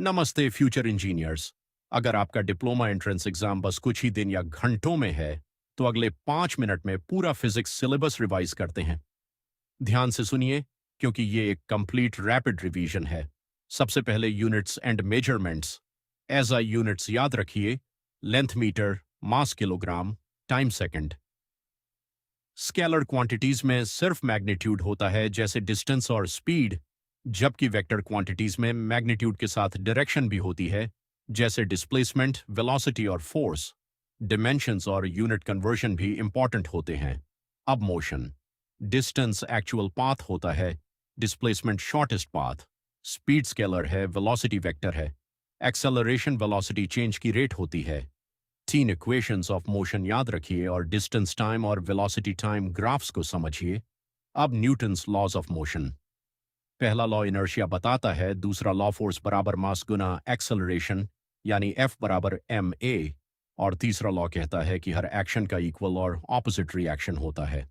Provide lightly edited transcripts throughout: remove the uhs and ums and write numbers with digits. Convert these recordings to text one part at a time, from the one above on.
नमस्ते future engineers. अगर आपका डिप्लोमा एंट्रेंस एग्जाम बस कुछ ही दिन या घंटों में है, तो अगले 5 मिनट में पूरा फिजिक्स सिलेबस रिवाइज करते हैं। ध्यान से सुनिए, क्योंकि ये एक कंप्लीट रैपिड रिवीजन है। सबसे पहले units and measurements. SI units याद रखिए: length metre, mass kilogram, time second. Scalar quantities में सिर्फ मैग्नीट्यूड होता है, जैसे डिस्टेंस और स्पीड, जबकि वेक्टर क्वांटिटीज में मैग्नीट्यूड के साथ डायरेक्शन भी होती है, जैसे डिस्प्लेसमेंट, वेलोसिटी और फोर्स। डिमेंशंस और यूनिट कन्वर्जन भी इंपॉर्टेंट होते हैं। अब मोशन। डिस्टेंस एक्चुअल पाथ होता है, displacement shortest path, speed scalar है, वेलोसिटी वेक्टर है, एक्सेलरेशन वेलोसिटी चेंज की रेट होती है। 3 इक्वेशंस ऑफ मोशन याद रखिए और डिस्टेंस टाइम और वेलोसिटी टाइम ग्राफ्स को समझिए। अब न्यूटन्स लॉज ऑफ मोशन। पहला लॉ इनर्शिया बताता है, दूसरा लॉ फोर्स बराबर मास गुना एक्सेलरेशन यानी F बराबर ma, और तीसरा लॉ कहता है कि हर एक्शन का इक्वल और ऑपोजिट रिएक्शन होता है।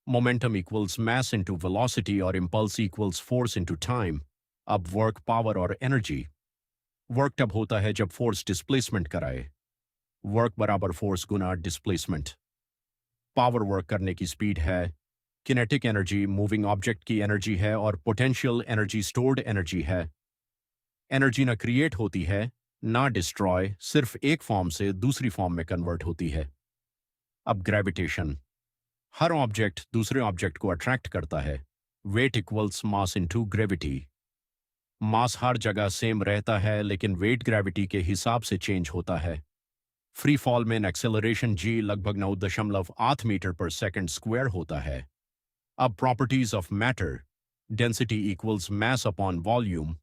Momentum equals mass into velocity और impulse equals force into time. अब वर्क, पावर और एनर्जी। वर्क तब होता है जब फोर्स डिस्प्लेसमेंट कराए। वर्क बराबर फोर्स गुना डिस्प्लेसमेंट। पावर वर्क करने की स्पीड है, किनेटिक एनर्जी मूविंग ऑब्जेक्ट की एनर्जी है, और पोटेंशियल एनर्जी स्टोर्ड एनर्जी है। एनर्जी ना क्रिएट होती है, ना डिस्ट्रॉय, सिर्फ एक फॉर्म से दूसरी फॉर्म में कन्वर्ट होती है। अब ग्रेविटेशन। हर ऑब्जेक्ट दूसरे ऑब्जेक्ट को अट्रैक्ट करता है। Weight equals mass into gravity. Mass हर जगह सेम रहता है, लेकिन वेट ग्रेविटी के हिसाब से चेंज होता है। फ्री फॉल में एक्सेलरेशन g लगभग 9.8 मीटर पर सेकंड स्क्वायर होता है। अब properties of matter. Density equals mass upon volume,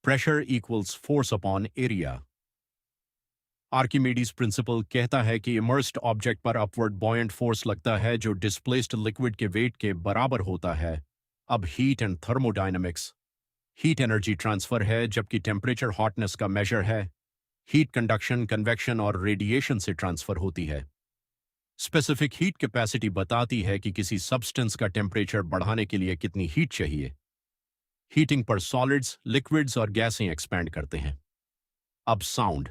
pressure equals force upon area. Archimedes principal कहता है कि इमर्स्ड ऑब्जेक्ट पर अपवर्ड बॉयंट फोर्स लगता है, जो डिस्प्लेस्ड लिक्विड के वेट के बराबर होता है। अब heat and thermodynamics. Heat energy transfer है, जबकि टेम्परेचर हॉटनेस का मेजर है। हीट कंडक्शन, कन्वेक्शन और रेडिएशन से ट्रांसफर होती है। स्पेसिफिक हीट कैपेसिटी बताती है कि किसी सब्सटेंस का टेम्परेचर बढ़ाने के लिए कितनी हीट चाहिए। हीटिंग पर सॉलिड्स, लिक्विड्स और गैसें एक्सपैंड करते हैं। अब साउंड।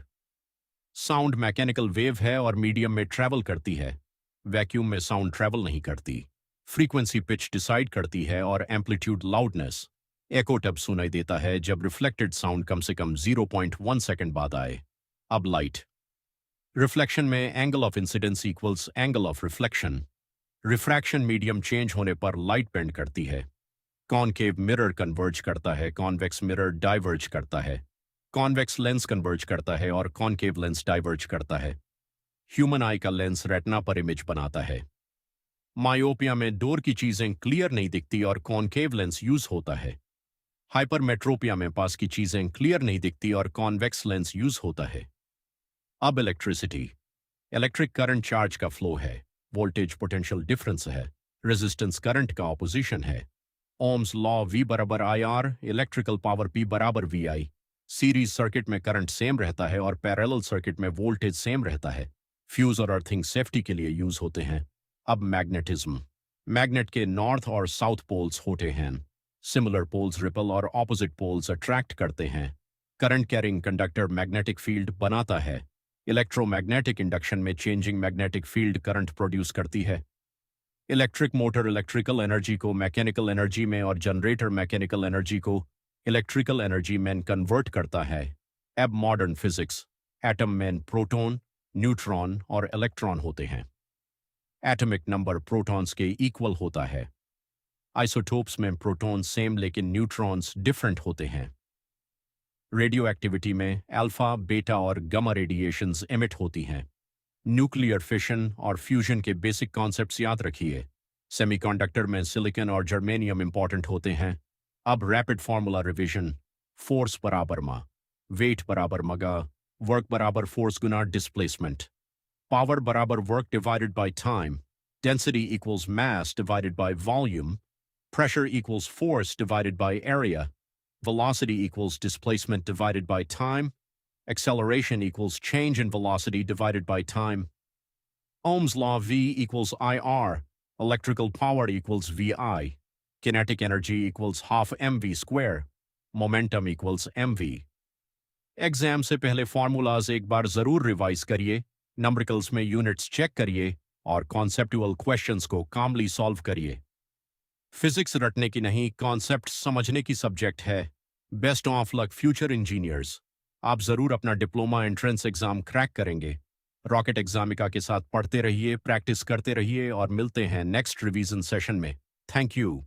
साउंड मैकेनिकल वेव है और मीडियम में ट्रैवल करती है। वैक्यूम में साउंड ट्रैवल नहीं करती। फ्रीक्वेंसी पिच डिसाइड करती है और एम्पलीट्यूड लाउडनेस। एको तब सुनाई देता है जब रिफ्लेक्टेड साउंड कम से कम 0.1 सेकंड बाद आए। अब लाइट। रिफ्लेक्शन में angle of incidence equals angle of reflection. Refraction medium change होने पर लाइट बेंड करती है। कॉनकेव मिरर कन्वर्ज करता है, कॉन्वेक्स मिरर डाइवर्ज करता है। कॉन्वेक्स लेंस कन्वर्ज करता है और कॉनकेव लेंस डाइवर्ज करता है। ह्यूमन आई का लेंस रेटिना पर इमेज बनाता है। मायोपिया में डोर की चीजें क्लियर नहीं दिखती और कॉनकेव लेंस यूज होता है। हाइपरमेट्रोपिया में पास की चीजें क्लियर नहीं दिखती और कॉन्वेक्स लेंस यूज होता है। अब इलेक्ट्रिसिटी। इलेक्ट्रिक करंट चार्ज का फ्लो है, वोल्टेज पोटेंशियल डिफरेंस है, रेजिस्टेंस करंट का ऑपोजिशन है। ओम्स लॉ V बराबर IR, इलेक्ट्रिकल पावर P बराबर VI। सीरीज सर्किट में करंट सेम रहता है और पैरेलल सर्किट में वोल्टेज सेम रहता है। फ्यूज और अर्थिंग सेफ्टी के लिए यूज होते हैं। अब मैग्नेटिज्म। मैग्नेट के नॉर्थ और साउथ पोल्स होते हैं। सिमिलर पोल्स रिपल और ऑपोजिट पोल्स अट्रैक्ट करते हैं। Current carrying conductor magnetic field बनाता है। इलेक्ट्रोमैग्नेटिक इंडक्शन में changing magnetic field current produce करती है। इलेक्ट्रिक मोटर इलेक्ट्रिकल एनर्जी को मैकेनिकल एनर्जी में और जनरेटर मैकेनिकल एनर्जी को इलेक्ट्रिकल एनर्जी में कन्वर्ट करता है। अब मॉडर्न फिजिक्स। एटम में प्रोटॉन, न्यूट्रॉन और इलेक्ट्रॉन होते हैं। एटॉमिक नंबर प्रोटॉन्स के इक्वल होता है। आइसोटोप्स में प्रोटॉन सेम लेकिन न्यूट्रॉन्स डिफरेंट होते हैं। रेडियो एक्टिविटी में अल्फा, बेटा और गामा रेडिएशंस एमिट होती हैं। न्यूक्लियर फिशन और फ्यूजन के बेसिक कॉन्सेप्ट्स याद रखिए। सेमीकंडक्टर में सिलिकॉन और जर्मेनियम इंपॉर्टेंट होते हैं। अब रैपिड फार्मूला रिवीजन। फोर्स बराबर मा, वेट बराबर मगा, वर्क बराबर फोर्स गुना डिस्प्लेसमेंट। पावर बराबर work divided by time. Density equals mass divided by volume. Pressure equals force divided by area. Velocity equals displacement divided by time. Acceleration equals change in velocity divided by time. Ohm's law V equals IR. Electrical power equals VI. Kinetic energy equals half mv square. Momentum equals mv. Exam से पहले formulas एक बार जरूर revise करिए, नंबरिकल्स में units check करिए और conceptual questions को कामली solve करिए। फिजिक्स रटने की नहीं, कॉन्सेप्ट समझने की सब्जेक्ट है। Best of luck future engineers. आप जरूर अपना डिप्लोमा एंट्रेंस एग्जाम क्रैक करेंगे। रॉकेट एग्जामिका के साथ पढ़ते रहिए, प्रैक्टिस करते रहिए और मिलते हैं नेक्स्ट रिवीजन सेशन में। Thank you.